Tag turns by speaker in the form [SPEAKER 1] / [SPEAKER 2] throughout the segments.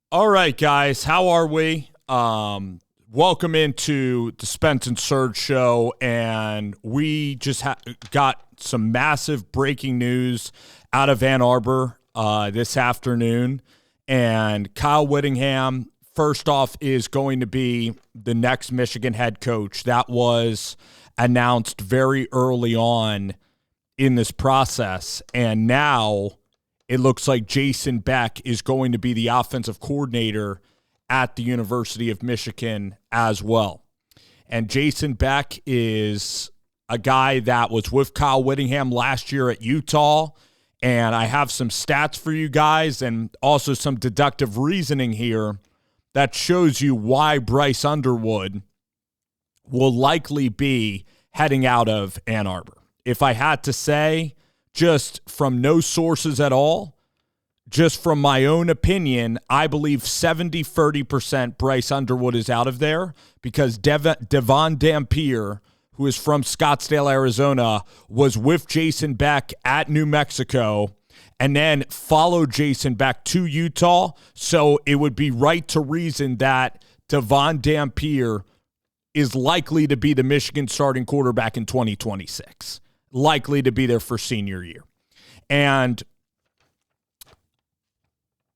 [SPEAKER 1] All right, guys, how are we? Welcome into the Spence and Surge show, and we just got some massive breaking news out of Ann Arbor this afternoon, and Kyle Whittingham, first off, is going to be the next Michigan head coach. That was announced very early on in this process, and now it looks like Jason Beck is going to be the offensive coordinator at the University of Michigan as well. And Jason Beck is a guy that was with Kyle Whittingham last year at Utah. And I have some stats for you guys and also some deductive reasoning here that shows you why Bryce Underwood will likely be heading out of Ann Arbor. If I had to say, just from no sources at all, just from my own opinion, I believe 70-30% Bryce Underwood is out of there because Devon Dampier, who is from Scottsdale, Arizona, was with Jason Beck at New Mexico and then followed Jason Beck to Utah. So it would be right to reason that Devon Dampier is likely to be the Michigan starting quarterback in 2026. Likely to be there for senior year. And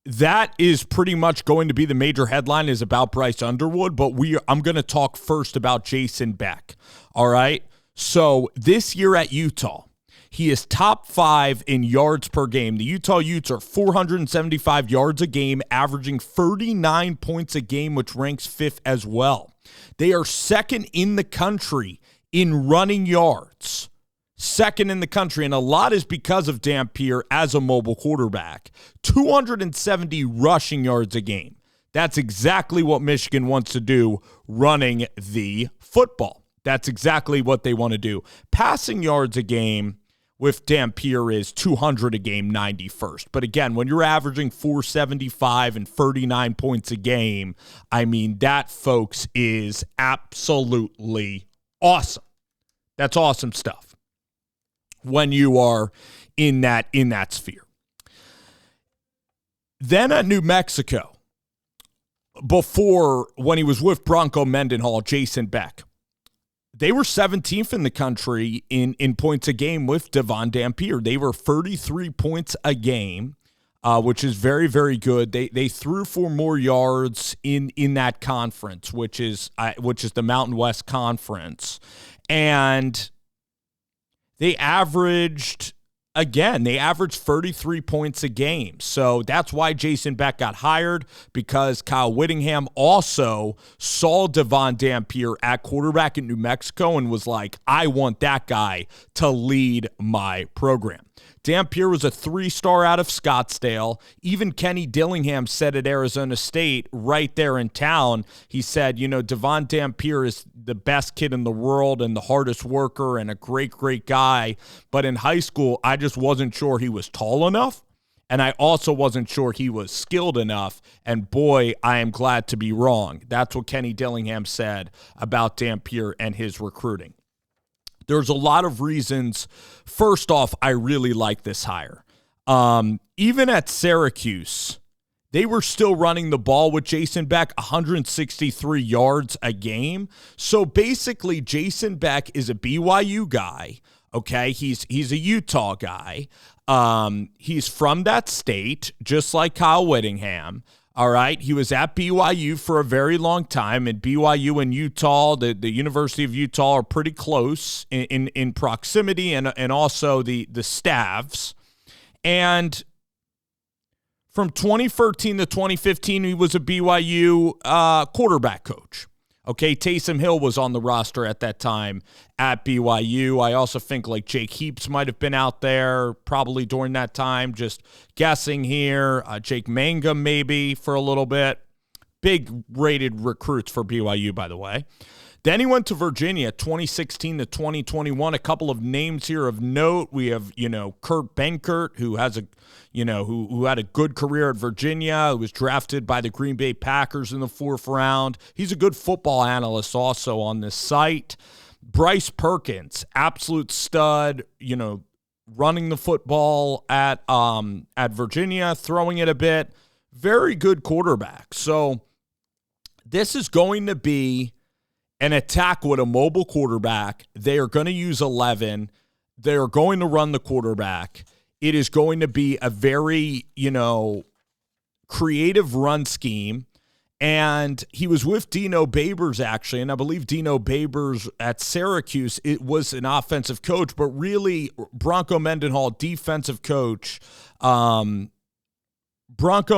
[SPEAKER 1] that is pretty much going to be the major headline is about Bryce Underwood, but I'm going to talk first about Jason Beck. All right. So this year at Utah, he is top 5 in yards per game. The Utah Utes are 475 yards a game, averaging 39 points a game, which ranks 5th as well. They are second in the country in running yards. Second in the country, and a lot is because of Dampier as a mobile quarterback. 270 rushing yards a game. That's exactly what Michigan wants to do running the football. That's exactly what they want to do. Passing yards a game with Dampier is 200 a game, 91st. But again, when you're averaging 475 and 39 points a game, I mean, that, folks, is absolutely awesome. That's awesome stuff when you are in that sphere. Then at New Mexico, when he was with Bronco Mendenhall, Jason Beck, they were 17th in the country in points a game with Devon Dampier. They were 33 points a game, which is very, very good. They threw for more yards in that conference, which is the Mountain West Conference. And they averaged 33 points a game. So that's why Jason Beck got hired, because Kyle Whittingham also saw Devon Dampier at quarterback in New Mexico and was like, I want that guy to lead my program. Dampier was a 3-star out of Scottsdale. Even Kenny Dillingham said at Arizona State right there in town, he said, Devon Dampier is the best kid in the world and the hardest worker and a great, great guy. But in high school, I just wasn't sure he was tall enough. And I also wasn't sure he was skilled enough. And boy, I am glad to be wrong. That's what Kenny Dillingham said about Dampier and his recruiting. There's a lot of reasons. First off, I really like this hire. Even at Syracuse, they were still running the ball with Jason Beck, 163 yards a game. So basically, Jason Beck is a BYU guy. Okay, he's a Utah guy. He's from that state, just like Kyle Whittingham. All right, he was at BYU for a very long time, and BYU and Utah, the University of Utah, are pretty close in proximity and also the staffs. And from 2013 to 2015, he was a BYU quarterback coach. Okay, Taysom Hill was on the roster at that time at BYU. I also think like Jake Heaps might have been out there probably during that time, just guessing here. Jake Mangum maybe for a little bit. Big rated recruits for BYU, by the way. Then he went to Virginia, 2016 to 2021. A couple of names here of note. We have, Kurt Benkert, who has who had a good career at Virginia, who was drafted by the Green Bay Packers in the 4th round. He's a good football analyst also on this site. Bryce Perkins, absolute stud, running the football at Virginia, throwing it a bit. very good quarterback. So this is going to be an attack with a mobile quarterback. They are going to use 11. They are going to run the quarterback. It is going to be a very, creative run scheme. And he was with Dino Babers, actually, and I believe Dino Babers at Syracuse, it was an offensive coach, but really Bronco Mendenhall, defensive coach. Bronco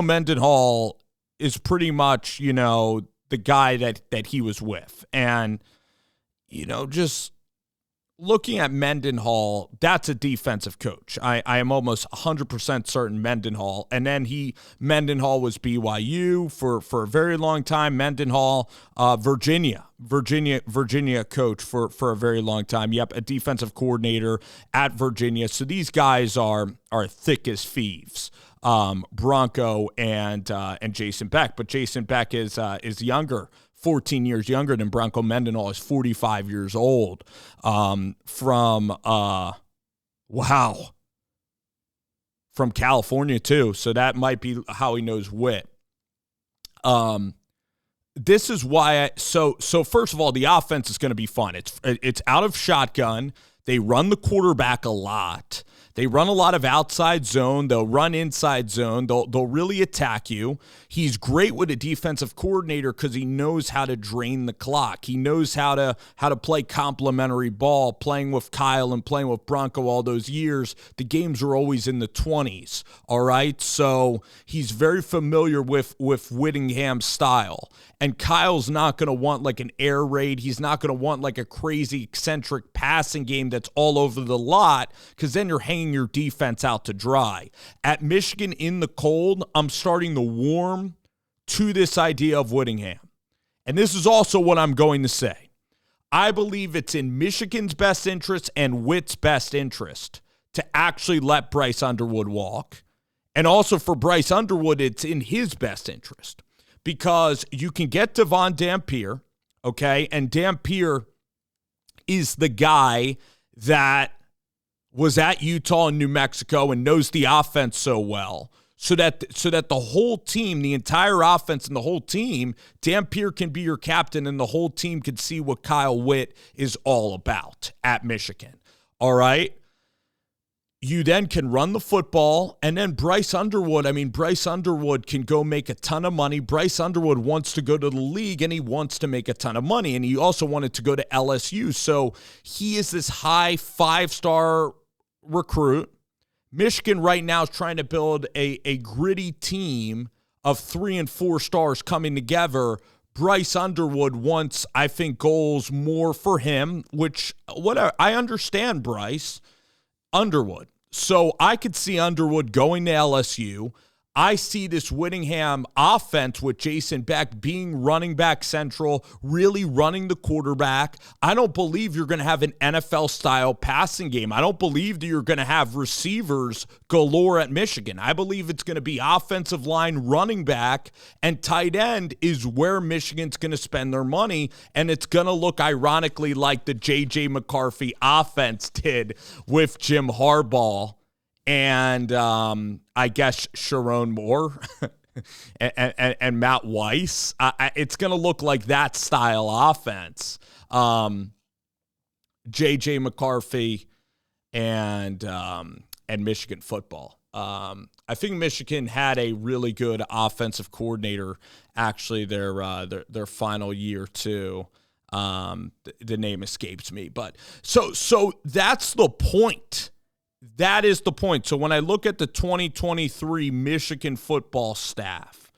[SPEAKER 1] Mendenhall is pretty much, the guy that he was with. And, just looking at Mendenhall, that's a defensive coach. I am almost 100% certain Mendenhall. And then Mendenhall was BYU for a very long time. Mendenhall, Virginia coach for a very long time. Yep, a defensive coordinator at Virginia. So these guys are thick as thieves. Bronco and Jason Beck, but Jason Beck is younger, 14 years younger than Bronco Mendenhall. Is 45 years old. From California too. So that might be how he knows wit. This is why. So first of all, the offense is going to be fun. It's out of shotgun. They run the quarterback a lot. They run a lot of outside zone. They'll run inside zone. They'll really attack you. He's great with a defensive coordinator because he knows how to drain the clock. He knows how to play complementary ball. Playing with Kyle and playing with Bronco all those years, the games are always in the 20s. All right, so he's very familiar with Whittingham's style. And Kyle's not going to want like an air raid. He's not going to want like a crazy eccentric passing game that's all over the lot, because then you're hanging your defense out to dry. At Michigan in the cold, I'm starting to warm to this idea of Whittingham. And this is also what I'm going to say. I believe it's in Michigan's best interest and Witt's best interest to actually let Bryce Underwood walk. And also for Bryce Underwood, it's in his best interest, because you can get Devon Dampier, okay? And Dampier is the guy that was at Utah and New Mexico and knows the offense so well, so that the whole team, the entire offense and the whole team, Dampier can be your captain and the whole team can see what Kyle Witt is all about at Michigan. All right? You then can run the football, and then Bryce Underwood can go make a ton of money. Bryce Underwood wants to go to the league, and he wants to make a ton of money, and he also wanted to go to LSU. So he is this high 5-star recruit. Michigan right now is trying to build a gritty team of 3 and 4 stars coming together. Bryce Underwood wants, I think, goals more for him, which whatever. I understand Bryce Underwood. So I could see Underwood going to LSU. I see this Whittingham offense with Jason Beck being running back central, really running the quarterback. I don't believe you're going to have an NFL-style passing game. I don't believe that you're going to have receivers galore at Michigan. I believe it's going to be offensive line, running back, and tight end is where Michigan's going to spend their money, and it's going to look ironically like the J.J. McCarthy offense did with Jim Harbaugh and I guess Sharon Moore and Matt Weiss. It's going to look like that style offense. J.J. McCarthy and Michigan football. I think Michigan had a really good offensive coordinator, actually, their final year too. The name escapes me, but so that's the point. That is the point. So when I look at the 2023 Michigan football staff,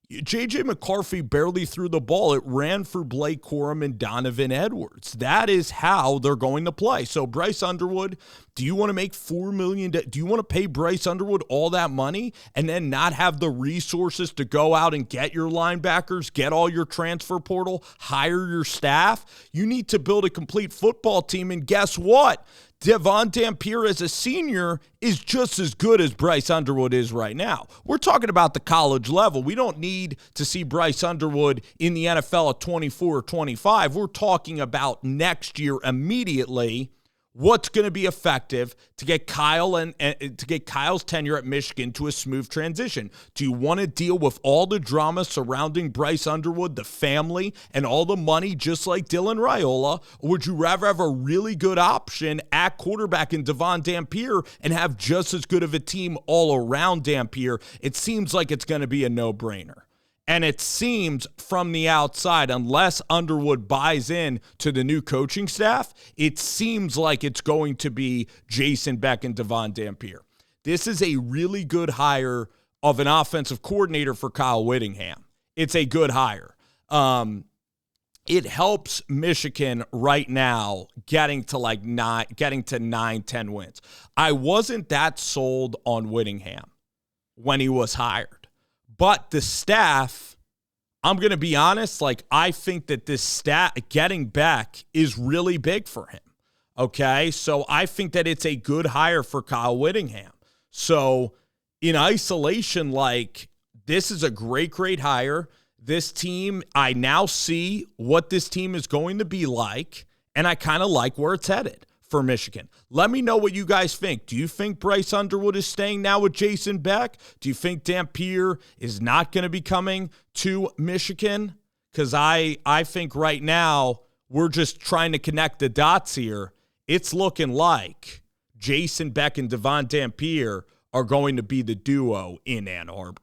[SPEAKER 1] J.J. McCarthy barely threw the ball. It ran for Blake Corum and Donovan Edwards. That is how they're going to play. So Bryce Underwood, do you want to make $4 million? Do you want to pay Bryce Underwood all that money and then not have the resources to go out and get your linebackers, get all your transfer portal, hire your staff? You need to build a complete football team, and guess what? Devon Dampier as a senior is just as good as Bryce Underwood is right now. We're talking about the college level. We don't need to see Bryce Underwood in the NFL at 24 or 25. We're talking about next year immediately what's going to be effective to get Kyle and to get Kyle's tenure at Michigan to a smooth transition? Do you want to deal with all the drama surrounding Bryce Underwood, the family, and all the money just like Dylan Raiola? Or would you rather have a really good option at quarterback in Devon Dampier and have just as good of a team all around Dampier? It seems like it's going to be a no-brainer. And it seems from the outside, unless Underwood buys in to the new coaching staff, it seems like it's going to be Jason Beck and Devon Dampier. This is a really good hire of an offensive coordinator for Kyle Whittingham. It's a good hire. It helps Michigan right now getting to 9-10 wins. I wasn't that sold on Whittingham when he was hired. But the staff, I'm going to be honest, I think that this getting Beck is really big for him. Okay? So I think that it's a good hire for Kyle Whittingham. So in isolation, this is a great, great hire. This team, I now see what this team is going to be like, and I kind of like where it's headed for Michigan. Let me know what you guys think. Do you think Bryce Underwood is staying now with Jason Beck? Do you think Dampier is not going to be coming to Michigan? Because I think right now we're just trying to connect the dots here. It's looking like Jason Beck and Devon Dampier are going to be the duo in Ann Arbor.